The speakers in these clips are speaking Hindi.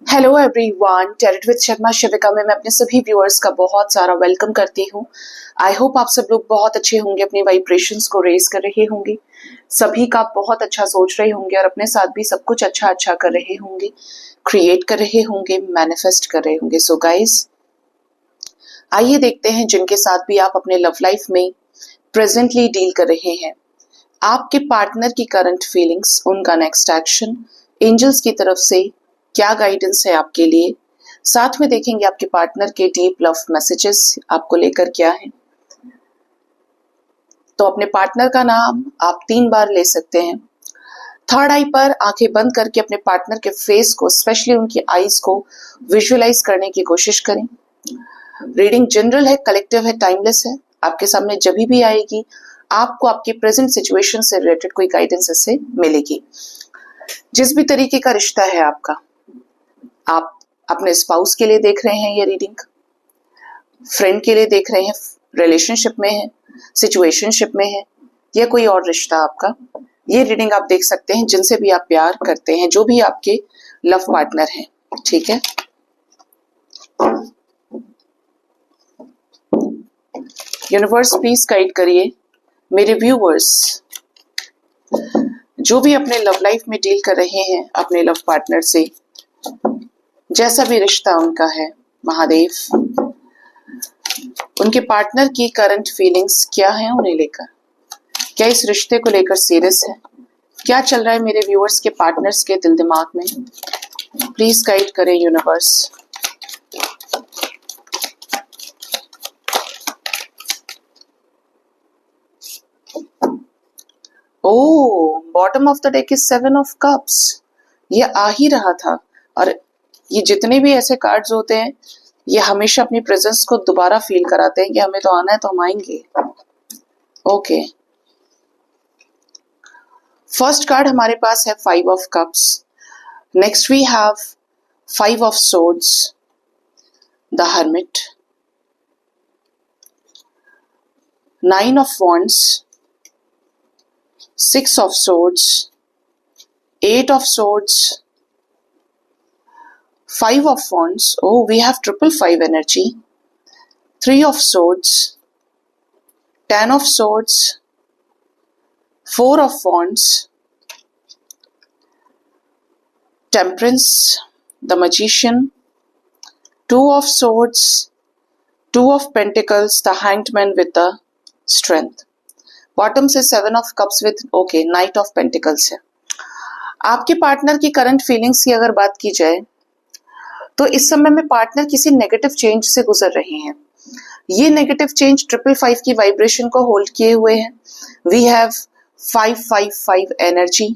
Hello everyone, tarot with Sharma Shivika में मैं अपने सभी व्यूअर्स का बहुत सारा वेलकम करती हूँ। आई होप आप सब लोग बहुत अच्छे होंगे, अपने वाइब्रेशंस को रेज कर रहे होंगे, सभी का बहुत अच्छा सोच रहे होंगे और अपने साथ भी सब कुछ अच्छा अच्छा कर रहे होंगे, क्रिएट कर रहे होंगे, मैनिफेस्ट कर रहे होंगे। सो गाइज, आइए देखते हैं जिनके साथ भी आप अपने लव लाइफ में प्रेजेंटली डील कर रहे हैं, आपके पार्टनर की करंट फीलिंग्स, उनका नेक्स्ट एक्शन, एंजल्स की तरफ से क्या गाइडेंस है आपके लिए। साथ में देखेंगे आपके पार्टनर के डीप लव मैसेजेस आपको लेकर क्या है। तो अपने पार्टनर का नाम आप 3 बार ले सकते हैं। थर्ड आई पर आंखें बंद करके अपने पार्टनर के फेस को, स्पेशली उनकी आईज को विजुअलाइज करने की कोशिश करें। रीडिंग जनरल है, कलेक्टिव है, टाइमलेस है। आपके सामने जब भी आएगी आपको आपकी प्रेजेंट सिचुएशन से रिलेटेड कोई गाइडेंस इससे मिलेगी। जिस भी तरीके का रिश्ता है आपका, आप अपने स्पाउस के लिए देख रहे हैं ये रीडिंग, फ्रेंड के लिए देख रहे हैं, रिलेशनशिप में है, सिचुएशनशिप में है, या कोई और रिश्ता आपका, ये रीडिंग आप देख सकते हैं जिनसे भी आप प्यार करते हैं, जो भी आपके लव पार्टनर हैं। ठीक है, यूनिवर्स प्लीज गाइड करिए मेरे व्यूअर्स जो भी अपने लव लाइफ में डील कर रहे हैं अपने लव पार्टनर से, जैसा भी रिश्ता उनका है। महादेव, उनके पार्टनर की करंट फीलिंग्स क्या है उन्हें लेकर, क्या इस रिश्ते को लेकर सीरियस है, क्या चल रहा है मेरे व्यूअर्स के पार्टनर्स के दिल दिमाग में। प्लीज गाइड करें यूनिवर्स। ओ, bottom of the deck is 7 of cups. ये आ ही रहा था, और ये जितने भी ऐसे कार्ड्स होते हैं ये हमेशा अपनी प्रेजेंस को दोबारा फील कराते हैं कि हमें तो आना है तो हम आएंगे। ओके, फर्स्ट कार्ड हमारे पास है 5 of cups. Next we have 5 of swords, the hermit, 9 of wands, 6 of swords, 8 of swords, 5 of wands. Oh, we have 555 energy. 3 of swords, 10 of swords, 4 of wands, temperance, the magician, 2 of swords, 2 of pentacles, the hanged man with the strength. Bottom से 7 of cups with okay, night of pentacles है। आपके पार्टनर की करंट फीलिंग्स की अगर बात की जाए तो इस समय में पार्टनर किसी नेगेटिव चेंज से गुजर रहे हैं। ये नेगेटिव चेंज 555 की वाइब्रेशन को होल्ड किए हुए हैं। वी हैव 555 एनर्जी,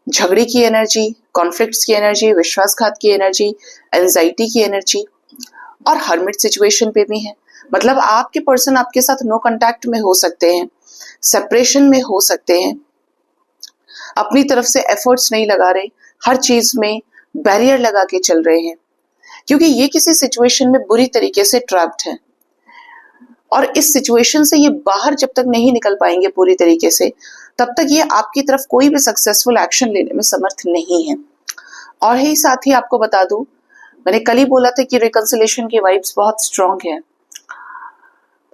झगड़े की एनर्जी, कॉन्फ्लिक्ट्स की एनर्जी, विश्वासघात की एनर्जी, एंजाइटी की एनर्जी, और हर्मिट सिचुएशन पे भी है। मतलब आपके पर्सन आपके साथ नो कांटेक्ट में हो सकते हैं, सेपरेशन में हो सकते हैं, अपनी तरफ से एफर्ट्स नहीं लगा रहे, हर चीज में बैरियर लगा के चल रहे हैं, क्योंकि ये किसी सिचुएशन में बुरी तरीके से ट्रैप्ड है। और इस सिचुएशन से ये बाहर जब तक नहीं निकल पाएंगे पूरी तरीके से, तब तक ये आपकी तरफ कोई भी सक्सेसफुल एक्शन लेने में समर्थ नहीं है। और ही साथ ही आपको बता दूं, मैंने कल ही बोला था कि रिकंसिलेशन की वाइब्स बहुत स्ट्रांग है।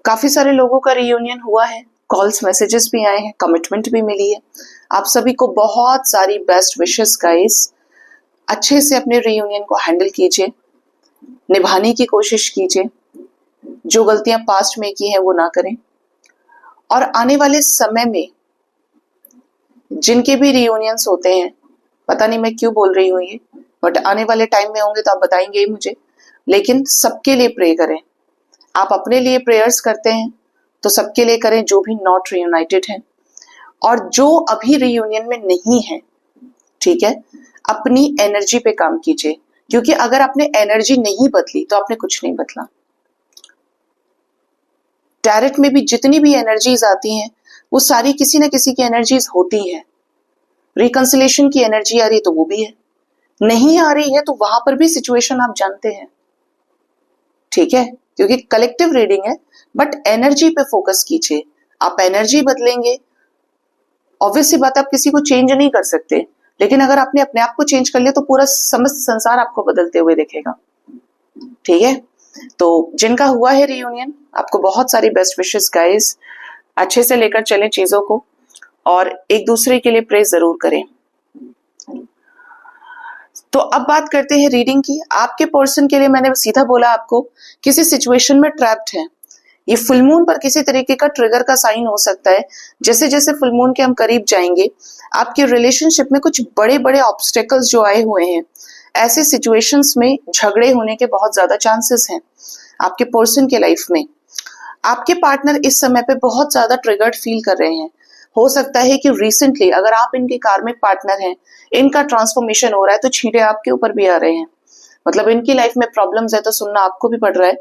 काफी सारे लोगों का रियूनियन हुआ है, कॉल्स मैसेजेस भी आए हैं, कमिटमेंट भी मिली है। आप सभी को बहुत सारी बेस्ट विशेस गाइस। अच्छे से अपने रियूनियन को हैंडल कीजिए, निभाने की कोशिश कीजिए, जो गलतियां पास्ट में की हैं वो ना करें। और आने वाले समय में जिनके भी रियूनियंस होते हैं, पता नहीं मैं क्यों बोल रही हूँ ये, बट आने वाले टाइम में होंगे तो आप बताएंगे ही मुझे, लेकिन सबके लिए प्रे करें। आप अपने लिए प्रेयर्स करते हैं तो सबके लिए करें जो भी नॉट रियूनाइटेड हैं, और जो अभी रियूनियन में नहीं है, ठीक है, अपनी एनर्जी पे काम कीजिए, क्योंकि अगर आपने एनर्जी नहीं बदली तो आपने कुछ नहीं बदला। टैरेट में भी जितनी भी एनर्जीज आती हैं वो सारी किसी ना किसी की एनर्जीज होती हैं। रिकंसिलेशन की एनर्जी आ रही है तो वो भी है, नहीं आ रही है तो वहां पर भी सिचुएशन आप जानते हैं, ठीक है, क्योंकि कलेक्टिव रीडिंग है। बट एनर्जी पे फोकस कीजिए। आप एनर्जी बदलेंगे, ऑब्वियसली बात, आप किसी को चेंज नहीं कर सकते, लेकिन अगर आपने अपने आप को चेंज कर लिया तो पूरा समस्त संसार आपको बदलते हुए दिखेगा। ठीक है, तो जिनका हुआ है रियूनियन, आपको बहुत सारी बेस्ट विशेस गाइस। अच्छे से लेकर चलें चीजों को और एक दूसरे के लिए प्रे जरूर करें। तो अब बात करते हैं रीडिंग की। आपके पर्सन के लिए मैंने सीधा बोला आपको किसी सिचुएशन में ट्रैप्ड है। ये फुल मून पर किसी तरीके का ट्रिगर का साइन हो सकता है। जैसे जैसे फुल मून के हम करीब जाएंगे, आपके रिलेशनशिप में कुछ बड़े बड़े ऑब्स्टेकल्स जो आए हुए हैं, ऐसे सिचुएशंस में झगड़े होने के बहुत ज्यादा चांसेस हैं आपके पर्सन के लाइफ में। आपके पार्टनर इस समय पे बहुत ज्यादा ट्रिगर्ड फील कर रहे हैं। हो सकता है कि रिसेंटली अगर आप इनके कार्मिक पार्टनर हैं, इनका ट्रांसफॉर्मेशन हो रहा है तो छींटे आपके ऊपर भी आ रहे हैं। मतलब इनकी लाइफ में प्रॉब्लम्स है तो सुनना आपको भी पड़ रहा है।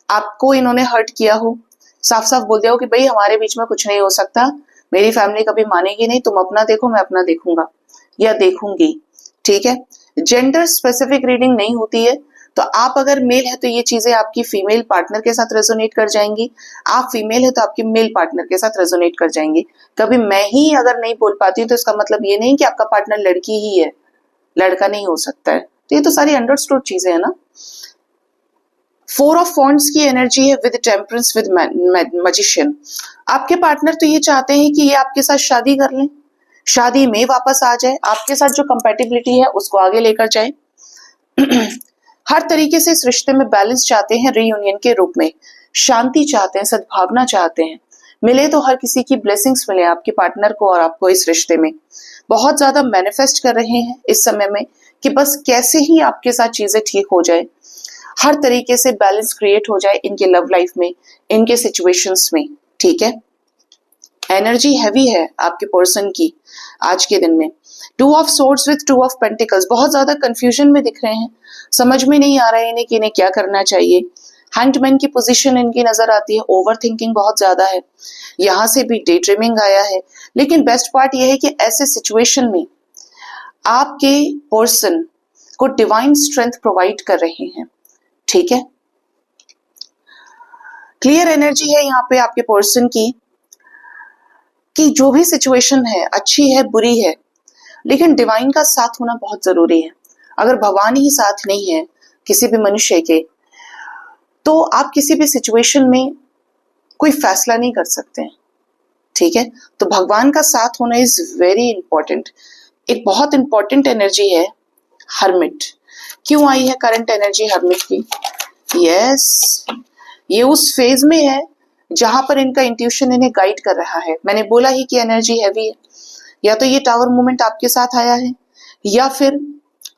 आपको इन्होंने हर्ट किया हो, साफ साफ बोल दिया हो कि भाई हमारे बीच में कुछ नहीं हो सकता, मेरी फैमिली कभी मानेगी नहीं, तुम अपना देखो मैं अपना देखूंगा या देखूंगी। ठीक है, जेंडर स्पेसिफिक रीडिंग नहीं होती है। तो आप अगर मेल है तो ये चीजें आपकी फीमेल पार्टनर के साथ रेजोनेट कर जाएंगी, आप फीमेल है तो आपके मेल पार्टनर के साथ रेजोनेट कर जाएंगी। कभी मैं ही अगर नहीं बोल पाती हूँ तो इसका मतलब ये नहीं कि आपका पार्टनर लड़की ही है, लड़का नहीं हो सकता है। तो ये तो सारी अंडरस्टूड चीजें है ना। 4 ऑफ वॉन्ड्स की एनर्जी है विद टेम्परेंस विद मैजिशियन। आपके पार्टनर तो ये चाहते हैं कि ये आपके साथ शादी कर लें, शादी में वापस आ जाए, आपके साथ जो कंपैटिबिलिटी है उसको आगे लेकर जाए। हर तरीके से इस रिश्ते में बैलेंस चाहते हैं, रीयूनियन के रूप में शांति चाहते हैं, सद्भावना चाहते हैं। मिले तो हर किसी की ब्लेसिंग्स मिले आपके पार्टनर को और आपको इस रिश्ते में। बहुत ज्यादा मैनिफेस्ट कर रहे हैं इस समय में कि बस कैसे ही आपके साथ चीजें ठीक हो जाए, हर तरीके से बैलेंस क्रिएट हो जाए इनके लव लाइफ में, इनके सिचुएशंस में। ठीक है, एनर्जी हैवी है आपके पर्सन की आज के दिन में। 2 of swords with 2 of pentacles, बहुत ज्यादा कंफ्यूजन में दिख रहे हैं, समझ में नहीं आ रहा है इन्हें कि इन्हें क्या करना चाहिए। हैंगमैन की पोजीशन इनकी नजर आती है, ओवर थिंकिंग बहुत ज्यादा है, यहां से भी डे ड्रीमिंग आया है। लेकिन बेस्ट पार्ट यह है कि ऐसे सिचुएशन में आपके पर्सन को डिवाइन स्ट्रेंथ प्रोवाइड कर रहे हैं। ठीक है, क्लियर एनर्जी है यहाँ पे आपके पर्सन की कि जो भी सिचुएशन है अच्छी है बुरी है, लेकिन डिवाइन का साथ होना बहुत जरूरी है। अगर भगवान ही साथ नहीं है किसी भी मनुष्य के, तो आप किसी भी सिचुएशन में कोई फैसला नहीं कर सकते हैं। ठीक है, तो भगवान का साथ होना इज वेरी इंपॉर्टेंट। एक बहुत इंपॉर्टेंट एनर्जी है हर्मिट। क्यों आई है करंट एनर्जी हर्मिट की? यस, ये उस फेज में है जहां पर इनका इंट्यूशन इन्हें गाइड कर रहा है। मैंने बोला ही कि एनर्जी हैवी है। या तो ये टावर मूवमेंट आपके साथ आया है, या फिर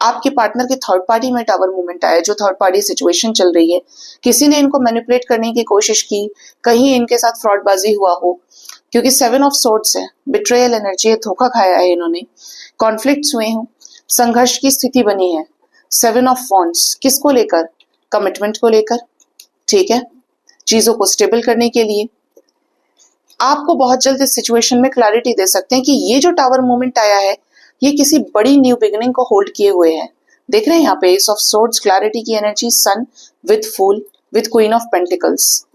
आपके पार्टनर के थर्ड पार्टी में टावर मूवमेंट आया, जो थर्ड पार्टी सिचुएशन चल रही है। किसी ने इनको मैनिपुलेट करने की कोशिश की, कहीं इनके साथ फ्रॉडबाजी हुआ हो, क्योंकि 7 ऑफ सोर्ड्स है, बिट्रेयल एनर्जी है, धोखा खाया है इन्होंने, कॉन्फ्लिक्ट्स हुए हों, संघर्ष की स्थिति बनी है। 7 ऑफ वॉन्ड्स किसको लेकर? कमिटमेंट को लेकर। ठीक है, चीजों को स्टेबल करने के लिए आपको बहुत जल्द इस सिचुएशन में क्लैरिटी दे सकते हैं कि ये जो टावर मूवमेंट आया है ये किसी बड़ी न्यू बिगिनिंग को होल्ड किए हुए है। देख रहे हैं यहाँ पे एस ऑफ सोर्ड्स, क्लैरिटी की energy, sun with fool with queen of pentacles.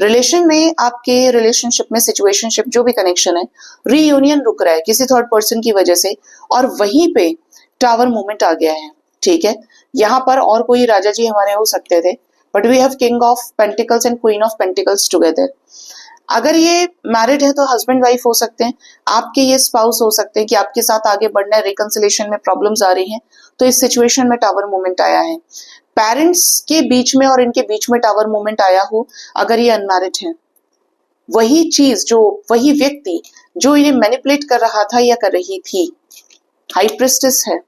Relation में, आपके रिलेशनशिप में, सिचुएशनशिप जो भी कनेक्शन है, रीयूनियन रुक रहा है किसी थर्ड पर्सन की वजह से, और वहीं पे टावर मूवमेंट आ गया है। ठीक है, यहाँ पर और कोई राजा जी हमारे हो सकते थे, but we have king of pentacles and queen of pentacles together. अगर ये मैरिड है तो हस्बैंड वाइफ हो सकते हैं, आपके ये स्पाउस हो सकते हैं कि आपके साथ आगे बढ़ना है, रिकंसिलेशन में प्रॉब्लम्स आ रही हैं, तो इस सिचुएशन में टावर मूवमेंट आया है। पेरेंट्स के बीच में और इनके बीच में टावर मूवमेंट आया हो अगर ये अनमैरिड है, वही चीज जो, वही व्यक्ति जो इन्हें मैनिपुलेट कर रहा था या कर रही थी, हाई प्रिस्टेस है,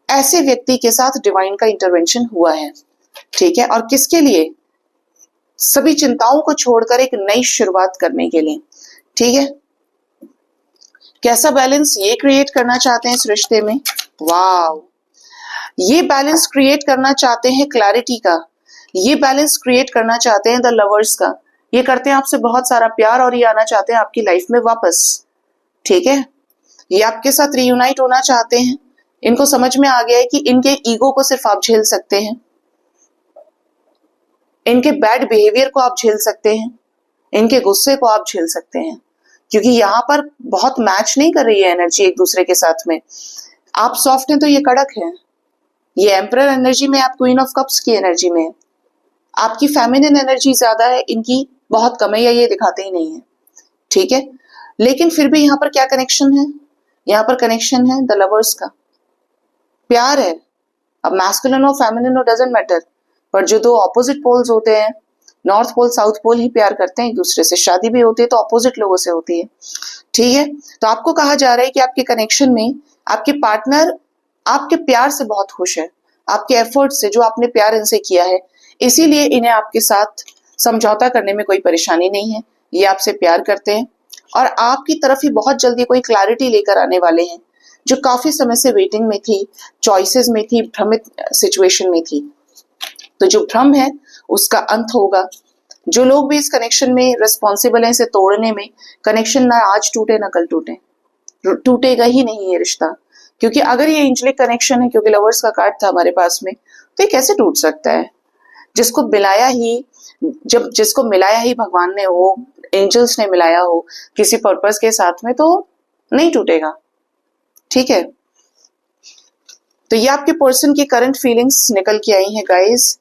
ऐसे व्यक्ति के साथ डिवाइन का इंटरवेंशन हुआ है। ठीक है, और किसके लिए? सभी चिंताओं को छोड़कर एक नई शुरुआत करने के लिए। ठीक है, कैसा बैलेंस ये क्रिएट करना चाहते हैं इस रिश्ते में? वाव, ये बैलेंस क्रिएट करना चाहते हैं क्लैरिटी का, ये बैलेंस क्रिएट करना चाहते हैं द लवर्स का। ये करते हैं आपसे बहुत सारा प्यार और ये आना चाहते हैं आपकी लाइफ में वापस। ठीक है, ये आपके साथ रीयूनाइट होना चाहते हैं। इनको समझ में आ गया है कि इनके ईगो को सिर्फ आप झेल सकते हैं, इनके बैड बिहेवियर को आप झेल सकते हैं, इनके गुस्से को आप झेल सकते हैं। क्योंकि यहाँ पर बहुत मैच नहीं कर रही है एनर्जी एक दूसरे के साथ में। आप सॉफ्ट हैं तो ये कड़क है, ये एम्परर एनर्जी में, आप क्वीन ऑफ कप्स की एनर्जी में, आपकी फेमिनिन एनर्जी ज्यादा है, इनकी बहुत कम है या ये दिखाते ही नहीं है, ठीक है। लेकिन फिर भी यहाँ पर क्या कनेक्शन है, यहाँ पर कनेक्शन है द लवर्स का, प्यार है। अब मैस्कुलिन हो फेमिनिन हो डजंट मैटर, पर जो दो ऑपोजिट पोल्स होते हैं, नॉर्थ पोल साउथ पोल ही प्यार करते हैं एक दूसरे से, शादी भी होती है तो ऑपोजिट लोगों से होती है, ठीक है। तो आपको कहा जा रहा है कि आपके कनेक्शन में आपके पार्टनर आपके प्यार से बहुत खुश है, आपके एफर्ट से, जो आपने प्यार इनसे किया है, इसीलिए इन्हें आपके साथ समझौता करने में कोई परेशानी नहीं है। ये आपसे प्यार करते हैं और आपकी तरफ ही बहुत जल्दी कोई क्लैरिटी लेकर आने वाले हैं, जो काफी समय से वेटिंग में थी, चॉइसेस में थी, भ्रमित सिचुएशन में थी। तो जो भ्रम है उसका अंत होगा। जो लोग भी इस कनेक्शन में रिस्पॉन्सिबल हैं इसे तोड़ने में, कनेक्शन ना आज टूटे ना कल टूटे, टूटेगा ही नहीं ये रिश्ता। क्योंकि अगर ये एंजेलिक कनेक्शन है, क्योंकि लवर्स का कार्ड था हमारे पास में, तो ये कैसे टूट सकता है? जिसको मिलाया ही भगवान ने हो, एंजल्स ने मिलाया हो किसी पर्पस के साथ में, तो नहीं टूटेगा, ठीक है। तो ये आपके पर्सन की करंट फीलिंग्स निकल के आई हैं गाइस।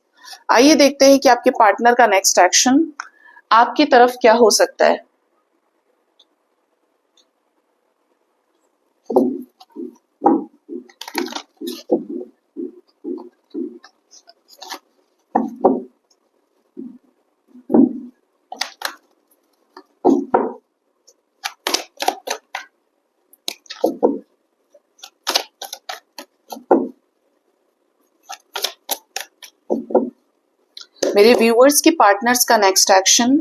आइए देखते हैं कि आपके पार्टनर का नेक्स्ट एक्शन आपकी तरफ क्या हो सकता है। मेरे व्यूअर्स की पार्टनर्स का नेक्स्ट एक्शन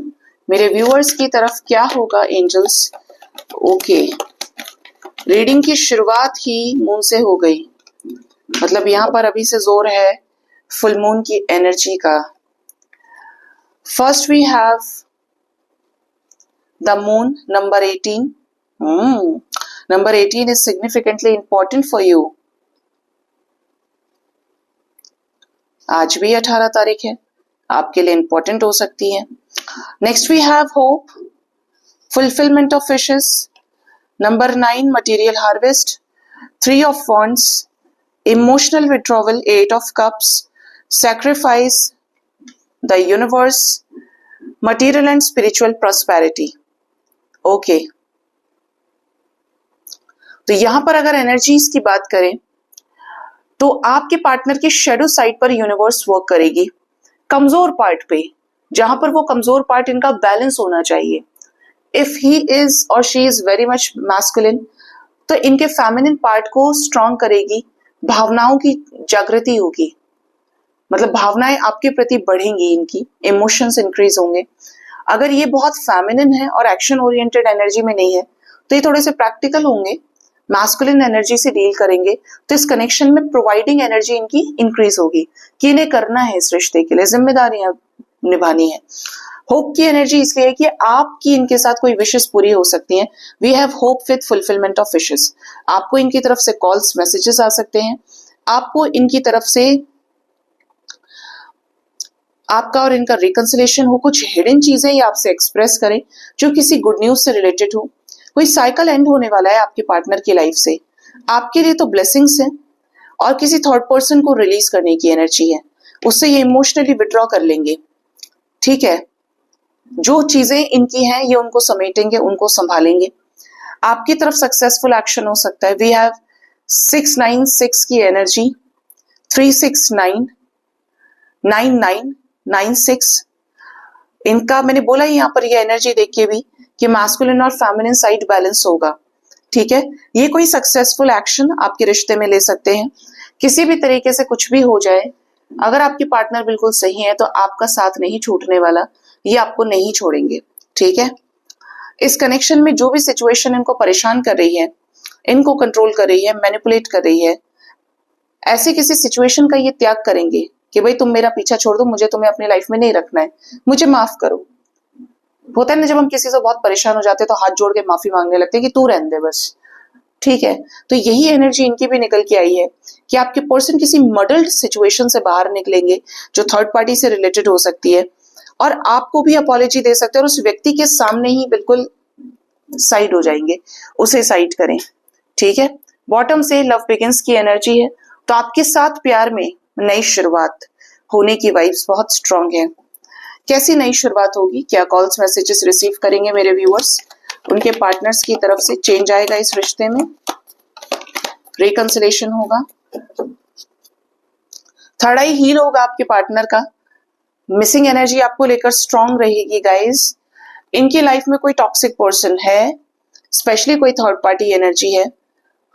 मेरे व्यूअर्स की तरफ क्या होगा एंजल्स? ओके, रीडिंग की शुरुआत ही मून से हो गई, मतलब यहां पर अभी से जोर है फुल मून की एनर्जी का। First we have the moon number 18। Number 18 is significantly important for you। आज भी 18 तारीख है, आपके लिए इंपॉर्टेंट हो सकती है। Next we have hope, fulfilment of wishes. Number 9 material harvest, 3 of wands, emotional withdrawal, 8 of cups, sacrifice, the universe, material and spiritual prosperity. Okay, तो यहां पर अगर एनर्जीज की बात करें तो आपके पार्टनर की शेडो साइड पर यूनिवर्स वर्क करेगी, कमजोर पार्ट पे, जहां पर वो कमजोर पार्ट इनका बैलेंस होना चाहिए। इफ ही इज और she is very much masculine, तो इनके फेमिनिन पार्ट को स्ट्रॉन्ग करेगी, भावनाओं की जागृति होगी, मतलब भावनाएं आपके प्रति बढ़ेंगी, इनकी इमोशंस इंक्रीज होंगे। अगर ये बहुत फेमिनिन है और एक्शन ओरिएंटेड एनर्जी में नहीं है, तो ये थोड़े से प्रैक्टिकल होंगे, मैस्कुलिन एनर्जी से डील करेंगे। तो इस कनेक्शन में प्रोवाइडिंग एनर्जी इनकी इंक्रीज होगी कि इन्हें करना है, इस रिश्ते के लिए जिम्मेदारियां निभानी है। होप की एनर्जी इसलिए है कि आपकी इनके साथ कोई विशेष पूरी हो सकती हैं। We have hope with fulfilment of wishes. आपको इनकी तरफ से कॉल्स मैसेजेस आ सकते हैं, आपको इनकी तरफ से आपका और इनका रिकंसिलेशन हो, कुछ हिडन चीजें ये आपसे एक्सप्रेस करें जो किसी गुड न्यूज से रिलेटेड हो। कोई साइकिल एंड होने वाला है आपके पार्टनर की लाइफ से, आपके लिए तो ब्लेसिंग्स है, और किसी थर्ड पर्सन को रिलीज करने की एनर्जी है, उससे ये इमोशनली विड्रॉ कर लेंगे, ठीक है। जो चीजें इनकी हैं ये उनको समेटेंगे, उनको संभालेंगे। आपकी तरफ सक्सेसफुल एक्शन हो सकता है। वी हैव 696 की एनर्जी, 369, 9996। इनका मैंने बोला यहाँ पर ये एनर्जी देख के भी कि मैस्कुलिन और फेमिनिन साइड बैलेंस होगा, ठीक है। ये कोई सक्सेसफुल एक्शन आपके रिश्ते में ले सकते हैं। किसी भी तरीके से कुछ भी हो जाए, अगर आपके पार्टनर बिल्कुल सही है तो आपका साथ नहीं छूटने वाला, ये आपको नहीं छोड़ेंगे, ठीक है। इस कनेक्शन में जो भी सिचुएशन इनको परेशान कर रही है, इनको कंट्रोल कर रही है, मैनिपुलेट कर रही है, ऐसे किसी सिचुएशन का ये त्याग करेंगे कि भाई तुम मेरा पीछा छोड़ दो, मुझे तुम्हें अपनी लाइफ में नहीं रखना है, मुझे माफ करो। होता है ना, जब हम किसी से बहुत परेशान हो जाते हैं तो हाथ जोड़ के माफी मांगने लगते हैं कि तू रहने दे बस, ठीक है। तो यही एनर्जी इनकी भी निकल के आई है कि आपके पर्सन किसी मडल्ड सिचुएशन से बाहर निकलेंगे जो थर्ड पार्टी से रिलेटेड हो सकती है, और आपको भी अपॉलॉजी दे सकते हैं और उस व्यक्ति के सामने ही बिल्कुल साइड हो जाएंगे, उसे साइड करें, ठीक है। बॉटम से लव बिगिंस की एनर्जी है, तो आपके साथ प्यार में नई शुरुआत होने की वाइब्स बहुत स्ट्रांग है। कैसी नई शुरुआत होगी, क्या कॉल्स मैसेजेस रिसीव करेंगे मेरे व्यूअर्स, उनके पार्टनर्स की तरफ से चेंज आएगा इस रिश्ते में, रिकंसिलेशन होगा, थर्ड आई हील होगा आपके पार्टनर का, मिसिंग एनर्जी आपको लेकर स्ट्रांग रहेगी गाइस। इनकी लाइफ में कोई टॉक्सिक पर्सन है, स्पेशली कोई थर्ड पार्टी एनर्जी है,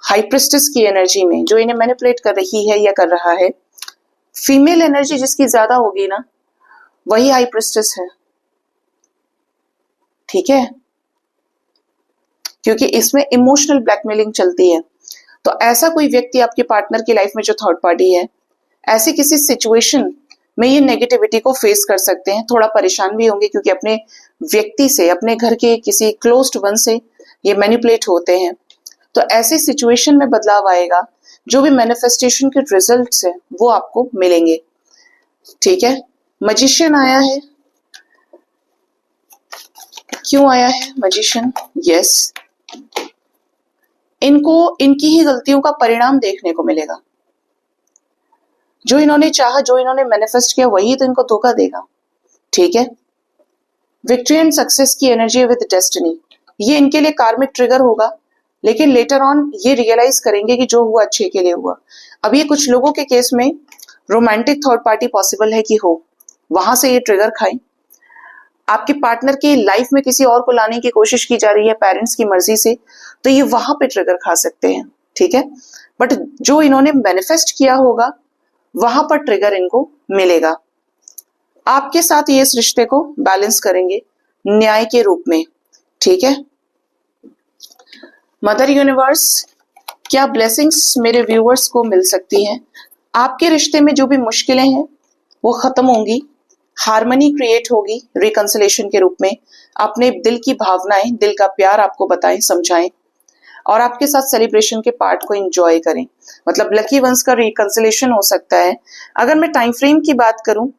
हाई प्रिस्टेस की एनर्जी में जो इन्हें मैनिपुलेट कर रही है या कर रहा है। फीमेल एनर्जी जिसकी ज्यादा होगी ना, वही हाई प्रिस्टेस है, ठीक है, क्योंकि इसमें इमोशनल ब्लैकमेलिंग चलती है। तो ऐसा कोई व्यक्ति आपके पार्टनर की लाइफ में जो थर्ड पार्टी है, ऐसी किसी सिचुएशन में ये नेगेटिविटी को फेस कर सकते हैं, थोड़ा परेशान भी होंगे क्योंकि अपने व्यक्ति से, अपने घर के किसी क्लोज्ड वन से ये मैनिपुलेट होते हैं। तो ऐसे सिचुएशन में बदलाव आएगा, जो भी मैनिफेस्टेशन के रिजल्ट्स हैं वो आपको मिलेंगे, ठीक है। मैजिशियन आया है, क्यों आया है मैजिशियन? यस, इनको इनकी ही गलतियों का परिणाम देखने को मिलेगा। जो इन्होंने चाहा, जो इन्होंने मैनिफेस्ट किया, वही तो इनको धोखा देगा, ठीक है। विक्ट्री एंड सक्सेस की एनर्जी विद डेस्टिनी, ये इनके लिए कार्मिक ट्रिगर होगा, लेकिन लेटर ऑन ये रियलाइज करेंगे कि जो हुआ अच्छे के लिए हुआ। अब ये कुछ लोगों के केस में रोमांटिक थर्ड पार्टी पॉसिबल है कि हो, वहां से ये ट्रिगर खाए। आपके पार्टनर की लाइफ में किसी और को लाने की कोशिश की जा रही है पेरेंट्स की मर्जी से, तो ये वहां पे ट्रिगर खा सकते हैं, ठीक है। बट जो इन्होंने मैनिफेस्ट किया होगा वहां पर ट्रिगर इनको मिलेगा। आपके साथ ये इस रिश्ते को बैलेंस करेंगे न्याय के रूप में, ठीक है। मदर यूनिवर्स, क्या ब्लेसिंग्स मेरे व्यूअर्स को मिल सकती हैं? आपके रिश्ते में जो भी मुश्किलें हैं वो खत्म होंगी, हार्मनी क्रिएट होगी रिकंसिलेशन के रूप में। अपने दिल की भावनाएं, दिल का प्यार आपको बताएं, समझाएं और आपके साथ सेलिब्रेशन के पार्ट को एंजॉय करें। मतलब लकी वंस का रिकंसिलेशन हो सकता है। अगर मैं टाइम फ्रेम की बात करूं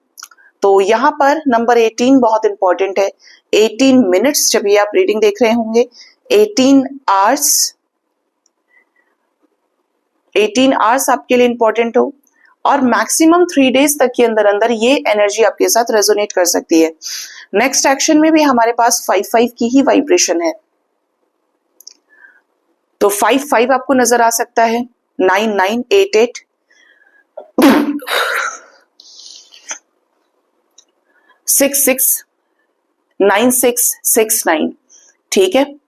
तो यहाँ पर नंबर 18 बहुत इंपॉर्टेंट है। 18 मिनट्स जब ये आप रीडिंग देख रहे होंगे, 18 आवर्स आपके लिए इंपॉर्टेंट हो, और मैक्सिमम 3 डेज तक के अंदर अंदर ये एनर्जी आपके साथ रेजोनेट कर सकती है। नेक्स्ट एक्शन में भी हमारे पास 5-5 की ही वाइब्रेशन है, तो 5-5 आपको नजर आ सकता है, 9-9-8-8, 6-6-9-6-6-9, ठीक है।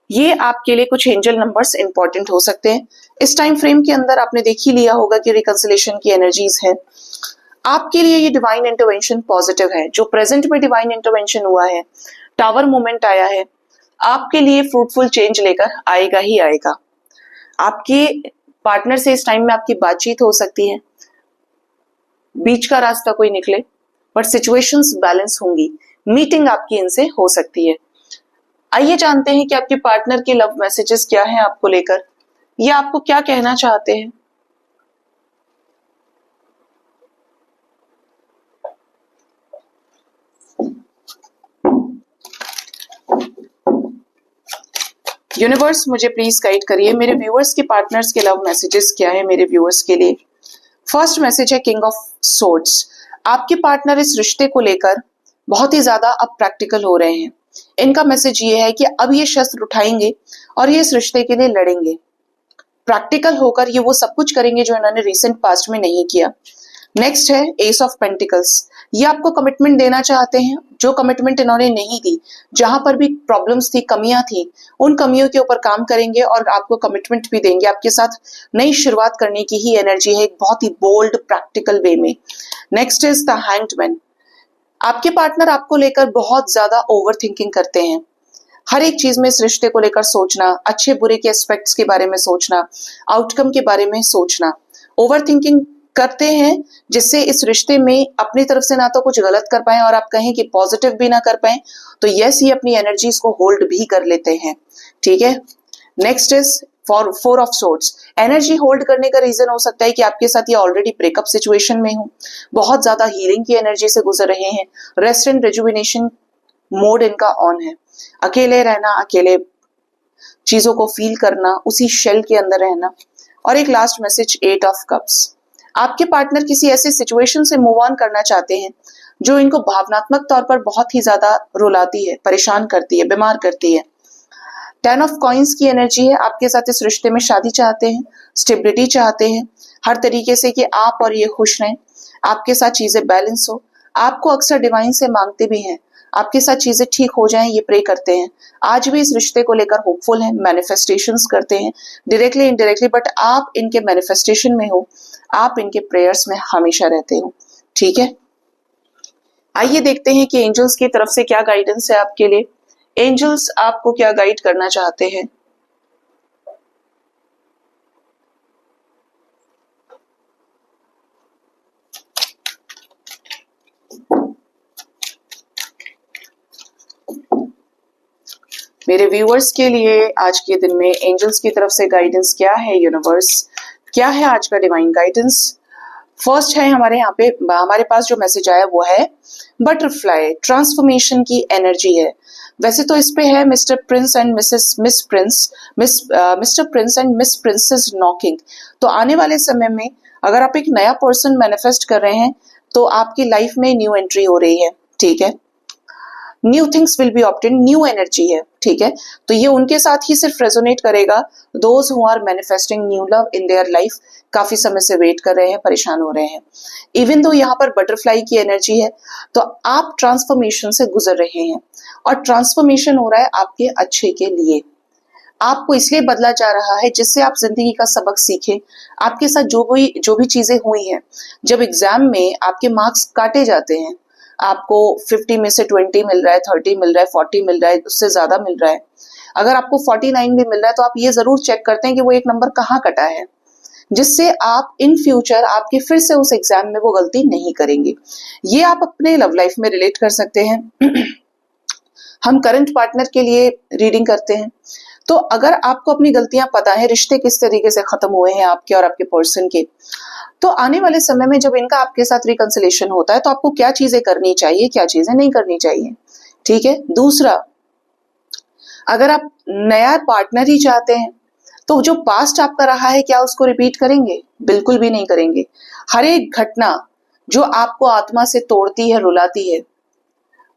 ये आपके लिए कुछ एंजल नंबर्स इंपॉर्टेंट हो सकते हैं। इस टाइम फ्रेम के अंदर आपने देख ही लिया होगा कि रिकंसिलेशन की एनर्जीज है। आपके लिए ये डिवाइन इंटरवेंशन पॉजिटिव है। जो प्रेजेंट में डिवाइन इंटरवेंशन हुआ है, टावर मूवमेंट आया है, आपके लिए फ्रूटफुल चेंज लेकर आएगा ही आएगा। आपके पार्टनर से इस टाइम में आपकी बातचीत हो सकती है, बीच का रास्ता कोई निकले, बट सिचुएशंस बैलेंस होंगी, मीटिंग आपकी इनसे हो सकती है। आइए जानते हैं कि आपके पार्टनर के लव मैसेजेस क्या हैं आपको लेकर, या आपको क्या कहना चाहते हैं। यूनिवर्स मुझे प्लीज गाइड करिए, मेरे व्यूअर्स के पार्टनर्स के लव मैसेजेस क्या है मेरे व्यूअर्स के लिए। फर्स्ट मैसेज है किंग ऑफ सोर्ड्स। आपके पार्टनर इस रिश्ते को लेकर बहुत ही ज्यादा अब प्रैक्टिकल हो रहे हैं। इनका मैसेज ये है कि अब ये शस्त्र उठाएंगे और ये इस रिश्ते के लिए लड़ेंगे। प्रैक्टिकल होकर ये वो सब कुछ करेंगे जो इन्होंने रिसेंट पास्ट में नहीं किया। नेक्स्ट है एस ऑफ पेंटिकल्स। ये आपको कमिटमेंट देना चाहते हैं, जो कमिटमेंट इन्होंने नहीं दी, जहां पर भी प्रॉब्लम्स थी, कमियां थी, उन कमियों के ऊपर काम करेंगे और आपको कमिटमेंट भी देंगे। आपके साथ नई शुरुआत करने की ही एनर्जी है, एक बहुत ही बोल्ड प्रैक्टिकल वे में। Next is the hanged man. आपके पार्टनर आपको लेकर बहुत ज्यादा ओवर थिंकिंग करते हैं। हर एक चीज में इस रिश्ते को लेकर सोचना, अच्छे बुरे के एस्पेक्ट्स के बारे में सोचना, आउटकम के बारे में सोचना, ओवर थिंकिंग करते हैं, जिससे इस रिश्ते में अपनी तरफ से ना तो कुछ गलत कर पाए और आप कहें कि पॉजिटिव भी ना कर पाए, तो यस ये अपनी एनर्जीज को होल्ड भी कर लेते हैं, ठीक है। Next is four of swords. Energy hold करने का रीजन हो सकता है कि आपके साथ ये ऑलरेडी ब्रेकअप सिचुएशन में हो, बहुत ज्यादा हीलिंग की एनर्जी से गुजर रहे हैं, रेस्ट एंड रिजुविनेशन मोड इनका ऑन है, अकेले रहना, अकेले चीजों को फील करना, उसी शेल के अंदर रहना। और एक लास्ट मैसेज, 8 ऑफ कप्स। आपके पार्टनर किसी ऐसे सिचुएशन से मूव ऑन करना चाहते हैं जो इनको भावनात्मक तौर पर बहुत ही ज्यादा रुलाती है, परेशान करती है, बीमार करती है। 10 ऑफ कॉइंस की एनर्जी है, आपके साथ इस रिश्ते में शादी चाहते हैं, स्टेबिलिटी चाहते हैं, हर तरीके से कि आप और ये खुश रहें, आपके साथ चीजें बैलेंस हो। आपको अक्सर डिवाइन से मांगते भी हैं, आपके साथ चीजें ठीक हो जाएं, ये प्रे करते हैं। आज भी इस रिश्ते को लेकर होपफुल हैं, मैनिफेस्टेशंस करते हैं डायरेक्टली इनडायरेक्टली, बट आप इनके मैनिफेस्टेशन में हो, आप इनके प्रेयर्स में हमेशा रहते हो। ठीक है, आइए देखते हैं कि एंजल्स की तरफ से क्या गाइडेंस है आपके लिए। एंजल्स आपको क्या गाइड करना चाहते हैं। मेरे व्यूअर्स के लिए आज के दिन में एंजल्स की तरफ से गाइडेंस क्या है, यूनिवर्स क्या है आज का डिवाइन गाइडेंस। फर्स्ट है हमारे पास जो मैसेज आया वो है बटरफ्लाई, ट्रांसफॉर्मेशन की एनर्जी है। वैसे तो इस पे है mister Prince and miss princess knocking. तो आने वाले समय में अगर आप एक नया पर्सन मैनिफेस्ट कर रहे हैं तो आपकी लाइफ में न्यू एंट्री हो रही है। ठीक है, new things will be obtain, new energy है। ठीक है, तो ये उनके साथ ही सिर्फ रेजोनेट करेगा those who are manifesting new love in their life, काफी समय से वेट कर रहे हैं, परेशान हो रहे हैं। इवन दो यहाँ पर बटरफ्लाई की एनर्जी है, तो आप ट्रांसफॉर्मेशन से गुजर रहे हैं और ट्रांसफॉर्मेशन हो रहा है आपके अच्छे के लिए। आपको इसलिए बदला जा रहा है जिससे आप जिंदगी का सबक सीखें। आपके साथ जो भी चीजें हुई हैं, जब एग्जाम में आपके मार्क्स काटे जाते हैं, आपको 50 में से 20 मिल रहा है, 30 मिल रहा है, 40 मिल रहा है, उससे ज्यादा मिल रहा है, अगर आपको 49 भी मिल रहा है तो आप ये जरूर चेक करते हैं कि वो एक नंबर कहाँ कटा है, जिससे आप इन फ्यूचर आपके फिर से उस एग्जाम में वो गलती नहीं करेंगे। ये आप अपने लव लाइफ में रिलेट कर सकते हैं। हम करंट पार्टनर के लिए रीडिंग करते हैं, तो अगर आपको अपनी गलतियां पता है, रिश्ते किस तरीके से खत्म हुए हैं आपके और आपके पर्सन के, तो आने वाले समय में जब इनका आपके साथ रिकंसिलेशन होता है तो आपको क्या चीजें करनी चाहिए, क्या चीजें नहीं करनी चाहिए। ठीक है, दूसरा, अगर आप नया पार्टनर ही चाहते हैं तो जो पास्ट आपका रहा है क्या उसको रिपीट करेंगे? बिल्कुल भी नहीं करेंगे। हर एक घटना जो आपको आत्मा से तोड़ती है, रुलाती है,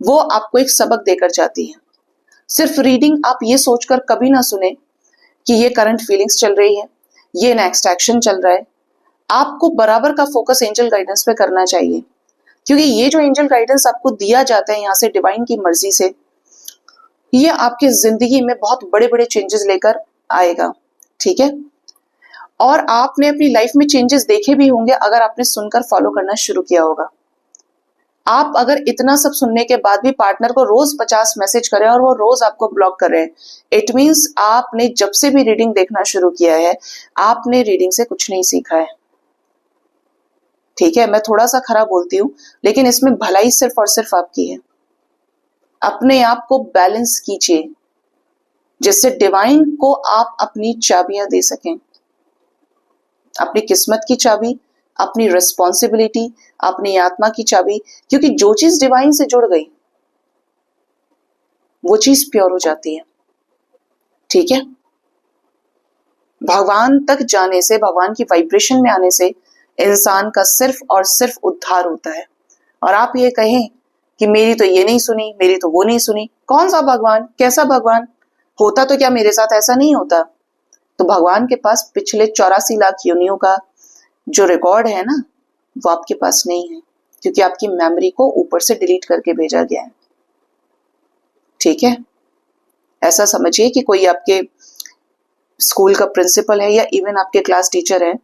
वो आपको एक सबक देकर जाती है। सिर्फ रीडिंग आप ये सोचकर कभी ना सुने कि ये करंट फीलिंग्स चल रही है, ये नेक्स्ट एक्शन चल रहा है। आपको बराबर का फोकस एंजल गाइडेंस पे करना चाहिए, क्योंकि ये जो एंजल गाइडेंस आपको दिया जाता है यहाँ से डिवाइन की मर्जी से, ये आपकी जिंदगी में बहुत बड़े बड़े चेंजेस लेकर आएगा। ठीक है, और आपने अपनी लाइफ में चेंजेस देखे भी होंगे अगर आपने सुनकर फॉलो करना शुरू किया होगा। आप अगर इतना सब सुनने के बाद भी पार्टनर को रोज 50 मैसेज करें और वो रोज आपको ब्लॉक कर रहे हैं, इट मीन्स आपने जब से भी रीडिंग देखना शुरू किया है, आपने रीडिंग से कुछ नहीं सीखा है। ठीक है, मैं थोड़ा सा खराब बोलती हूँ, लेकिन इसमें भलाई सिर्फ और सिर्फ आपकी है। अपने आप को बैलेंस कीजिए, जिससे डिवाइन को आप अपनी चाबियां दे सकें, अपनी किस्मत की चाबी, अपनी रिस्पॉन्सिबिलिटी, अपनी आत्मा की चाबी। क्योंकि जो चीज डिवाइन से जुड़ गई वो चीज प्योर हो जाती है। ठीक है, भगवान तक जाने से, भगवान की वाइब्रेशन में आने से इंसान का सिर्फ और सिर्फ उद्धार होता है। और आप ये कहें कि मेरी तो ये नहीं सुनी, मेरी तो वो नहीं सुनी, कौन सा भगवान, कैसा भगवान होता तो क्या मेरे साथ ऐसा नहीं होता? तो भगवान के पास पिछले 84 लाख योनियों का जो रिकॉर्ड है ना, वो आपके पास नहीं है, क्योंकि आपकी मेमोरी को ऊपर से डिलीट करके भेजा गया है। ठीक है, ऐसा समझिए कि कोई आपके स्कूल का प्रिंसिपल है या इवन आपके क्लास टीचर है,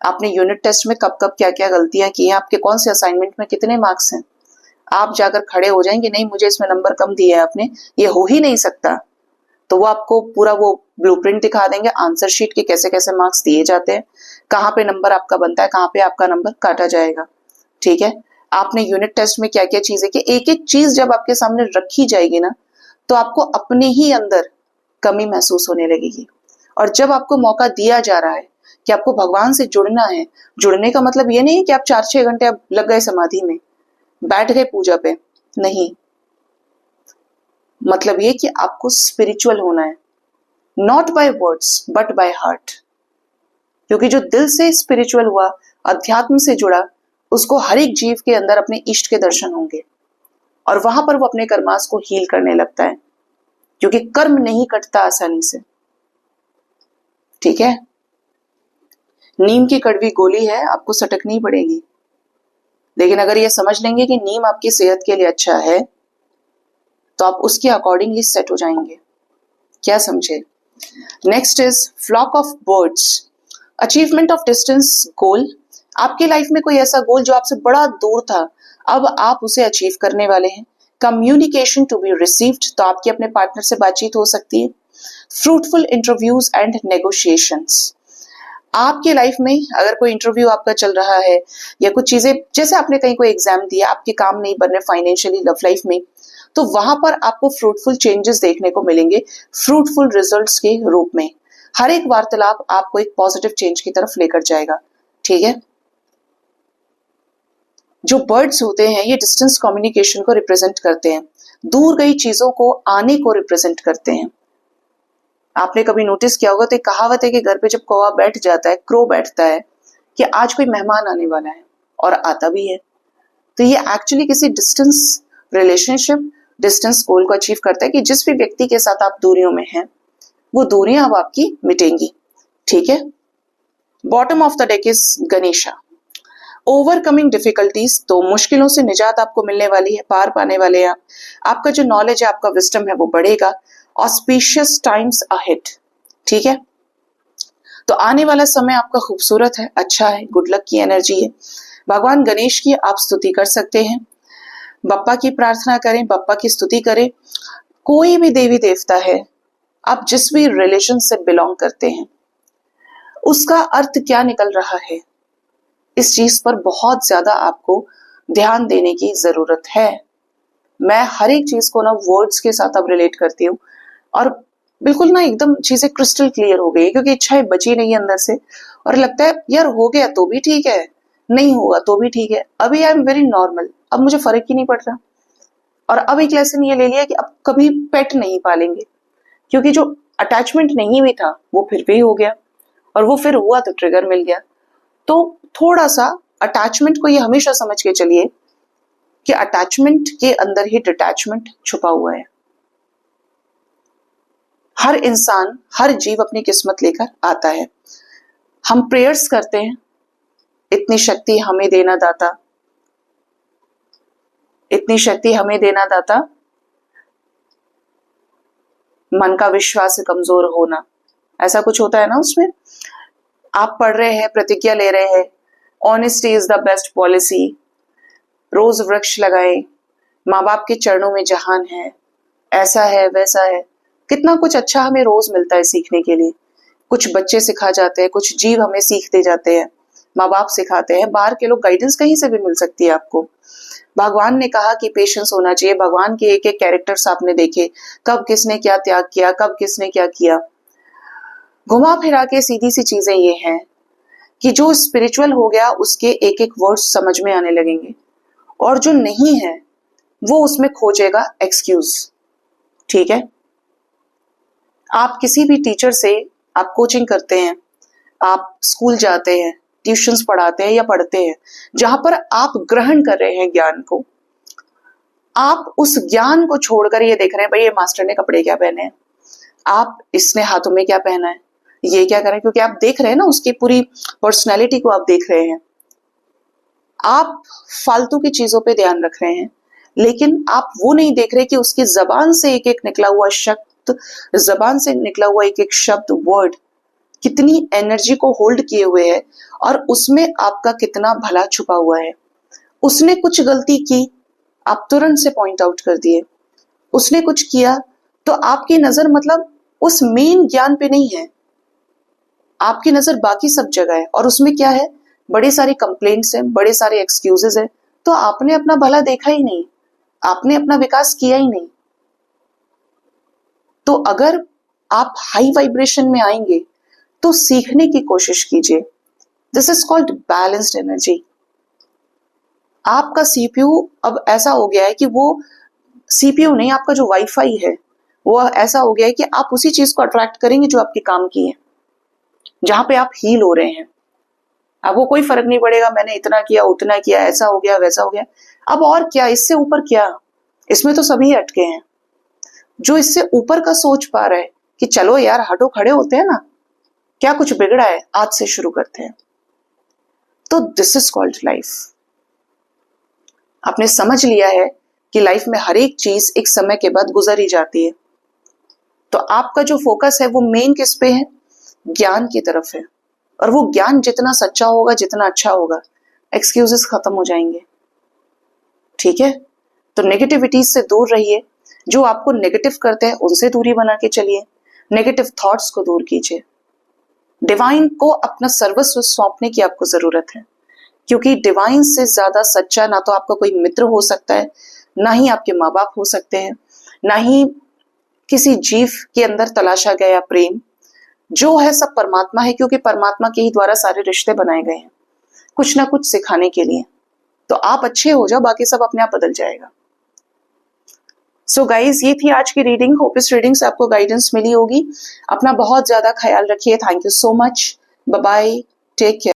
आपने यूनिट टेस्ट में कब कब क्या क्या गलतियां की हैं, आपके कौन से असाइनमेंट में कितने मार्क्स हैं, आप जाकर खड़े हो जाएंगे, नहीं मुझे इसमें नंबर कम दिए हैं आपने, ये हो ही नहीं सकता, तो वो आपको पूरा वो ब्लूप्रिंट दिखा देंगे, आंसर शीट के कैसे कैसे मार्क्स दिए जाते हैं, कहाँ पे नंबर आपका बनता है, कहाँ पे आपका नंबर काटा जाएगा। ठीक है, आपने यूनिट टेस्ट में क्या क्या चीजें की, एक एक चीज जब आपके सामने रखी जाएगी ना, तो आपको अपने ही अंदर कमी महसूस होने लगेगी। और जब आपको मौका दिया जा रहा है कि आपको भगवान से जुड़ना है, जुड़ने का मतलब ये नहीं है कि आप 4-6 घंटे आप लग गए समाधि में, बैठ गए पूजा पे, नहीं, मतलब ये कि आपको स्पिरिचुअल होना है, not by words but by heart. क्योंकि जो दिल से स्पिरिचुअल हुआ, अध्यात्म से जुड़ा, उसको हर एक जीव के अंदर अपने इष्ट के दर्शन होंगे और वहां पर वो अपने कर्मास को हील करने लगता है, क्योंकि कर्म नहीं कटता आसानी से। ठीक है, नीम की कड़वी गोली है, आपको सटकनी पड़ेगी, लेकिन अगर ये समझ लेंगे कि नीम आपकी सेहत के लिए अच्छा है तो आप उसके अकॉर्डिंगली सेट हो जाएंगे। क्या समझे? Next is flock of birds, achievement of distance goal. आपकी लाइफ में कोई ऐसा गोल जो आपसे बड़ा दूर था, अब आप उसे अचीव करने वाले हैं। कम्युनिकेशन टू बी रिसीव्ड, तो आपकी अपने पार्टनर से बातचीत हो सकती है। फ्रूटफुल इंटरव्यूज एंड नेगोशिएशंस, आपकी लाइफ में अगर कोई इंटरव्यू आपका चल रहा है या कुछ चीजें, जैसे आपने कहीं कोई एग्जाम दिया, आपके काम नहीं बन रहे फाइनेंशियली, लव लाइफ में, तो वहां पर आपको फ्रूटफुल चेंजेस देखने को मिलेंगे, फ्रूटफुल रिजल्ट्स के रूप में। हर एक वार्तालाप आपको एक पॉजिटिव चेंज की तरफ लेकर जाएगा। ठीक है, जो बर्ड्स होते हैं ये डिस्टेंस कम्युनिकेशन को रिप्रेजेंट करते हैं, दूर गई चीजों को आने को रिप्रेजेंट करते हैं। आपने कभी नोटिस किया होगा, तो एक कहावत है कि घर पे जब कौवा बैठ जाता है, क्रो बैठता है, कि आज कोई मेहमान आने वाला है, और आता भी है। तो ये एक्चुअली किसी डिस्टेंस रिलेशनशिप, डिस्टेंस गोल को अचीव करता है कि जिस भी व्यक्ति के साथ आप दूरियों में हैं, वो दूरियां अब आपकी मिटेंगी। ठीक है, bottom of the deck is Ganesha, overcoming difficulties, तो मुश्किलों से निजात आपको मिलने वाली है, पार पाने वाले हैं आप। आपका जो नॉलेज है, आपका विजडम है, वो बढ़ेगा। ऑस्पिशियस टाइम्स अहेड, ठीक है, तो आने वाला समय आपका खूबसूरत है, अच्छा है, गुड लक की एनर्जी है। भगवान गणेश की आप स्तुति कर सकते हैं, बप्पा की प्रार्थना करें, बप्पा की स्तुति करें। कोई भी देवी देवता है, आप जिस भी रिलीजन से बिलोंग करते हैं, उसका अर्थ क्या निकल रहा है, इस चीज पर बहुत ज्यादा आपको ध्यान देने की जरूरत है। मैं हर एक चीज को ना वर्ड्स के साथ अब रिलेट करती हूँ, और बिल्कुल ना एकदम चीजें क्रिस्टल क्लियर हो गई, क्योंकि इच्छाएं बची नहीं है अंदर से, और लगता है यार हो गया तो भी ठीक है, नहीं होगा तो भी ठीक है, अभी आई एम वेरी नॉर्मल, अब मुझे फर्क ही नहीं पड़ रहा। और अब एक लेसन ये ले लिया कि अब कभी पेट नहीं पालेंगे, क्योंकि जो अटैचमेंट नहीं भी था वो फिर भी हो गया, और वो फिर हुआ तो ट्रिगर मिल गया। तो थोड़ा सा अटैचमेंट को ये हमेशा समझ के चलिए कि अटैचमेंट के अंदर ही डिटैचमेंट छुपा हुआ है। हर इंसान, हर जीव अपनी किस्मत लेकर आता है। हम प्रेयर्स करते हैं, इतनी शक्ति हमें देना दाता, इतनी शक्ति हमें देना दाता, मन का विश्वास कमजोर होना, ऐसा कुछ होता है ना उसमें। आप पढ़ रहे हैं, प्रतिज्ञा ले रहे हैं, honesty is the best policy, रोज वृक्ष लगाएं, माँ बाप के चरणों में जहान है, ऐसा है वैसा है, कितना कुछ अच्छा हमें रोज मिलता है सीखने के लिए। कुछ बच्चे सिखा जाते हैं, कुछ जीव हमें सीखते जाते हैं, माँ बाप सिखाते हैं, बाहर के लोग, गाइडेंस कहीं से भी मिल सकती है आपको। भगवान ने कहा कि पेशेंस होना चाहिए, भगवान के एक एक कैरेक्टर्स आपने देखे, कब किसने क्या त्याग किया, कब किसने क्या किया। घुमा फिरा के सीधी सी चीजें ये हैं कि जो स्पिरिचुअल हो गया उसके एक एक वर्ड्स समझ में आने लगेंगे, और जो नहीं है वो उसमें खोजेगा एक्सक्यूज। ठीक है, आप किसी भी टीचर से, आप कोचिंग करते हैं, आप स्कूल जाते हैं, ट्यूशंस पढ़ाते हैं या पढ़ते हैं, जहां पर आप ग्रहण कर रहे हैं ज्ञान को, आप उस ज्ञान को छोड़कर ये देख रहे हैं भाई ये मास्टर ने कपड़े क्या पहने हैं, आप इसने हाथों में क्या पहना है, ये क्या करें, क्योंकि आप देख रहे हैं ना उसकी पूरी पर्सनैलिटी को, आप देख रहे हैं। आप फालतू की चीजों पे ध्यान रख रहे हैं, लेकिन आप वो नहीं देख रहे कि उसकी जबान से एक एक निकला हुआ शब्द, जबान से निकला हुआ एक एक शब्द, वर्ड कितनी एनर्जी को होल्ड किए हुए है, और उसमें आपका कितना भला छुपा हुआ है। उसने कुछ गलती की, आप तुरंत से पॉइंट आउट कर दिए। उसने कुछ किया तो आपकी नजर मतलब उस मेन ज्ञान पे नहीं है, आपकी नजर बाकी सब जगह है, और उसमें क्या है, बड़ी सारी कंप्लेंट्स हैं, बड़े सारे एक्सक्यूजेस हैं। तो आपने अपना भला देखा ही नहीं, आपने अपना विकास किया ही नहीं। तो अगर आप हाई वाइब्रेशन में आएंगे तो सीखने की कोशिश कीजिए। This is called balanced energy. आपका सीपीयू अब ऐसा हो गया है कि वो सीपीयू नहीं, आपका जो वाईफाई है वो ऐसा हो गया है कि आप उसी चीज को अट्रैक्ट करेंगे जो आपके काम की है, जहां पे आप हील हो रहे हैं। अब वो कोई फर्क नहीं पड़ेगा मैंने इतना किया उतना किया, ऐसा हो गया वैसा हो गया, अब और क्या, इससे ऊपर क्या, इसमें तो सभी अटके हैं। जो इससे ऊपर का सोच पा रहा है कि चलो यार हटो, खड़े होते हैं ना, क्या कुछ बिगड़ा है, आज से शुरू करते हैं। तो दिस इज कॉल्ड लाइफ। आपने समझ लिया है कि लाइफ में हर एक चीज एक समय के बाद गुजर ही जाती है। तो आपका जो फोकस है वो मेन किस पे है, ज्ञान की तरफ है। और वो ज्ञान जितना सच्चा होगा, जितना अच्छा होगा, एक्सक्यूजेस खत्म हो जाएंगे। ठीक है, तो नेगेटिविटीज से दूर रहिए। जो आपको नेगेटिव करते हैं उनसे दूरी बना के चलिए। नेगेटिव थॉट्स को दूर कीजिए। डिवाइन को अपना सर्वस्व सौंपने की आपको जरूरत है, क्योंकि डिवाइन से ज्यादा सच्चा ना तो आपका कोई मित्र हो सकता है, ना ही आपके माँ बाप हो सकते हैं, ना ही किसी जीव के अंदर तलाशा गया प्रेम। जो है सब परमात्मा है, क्योंकि परमात्मा के ही द्वारा सारे रिश्ते बनाए गए हैं, कुछ ना कुछ सिखाने के लिए। तो आप अच्छे हो जाओ, बाकी सब अपने आप बदल जाएगा। सो गाइज, ये थी आज की रीडिंग। होप इस रीडिंग से आपको गाइडेंस मिली होगी। अपना बहुत ज्यादा ख्याल रखिए। Thank you so much. Bye bye, take care.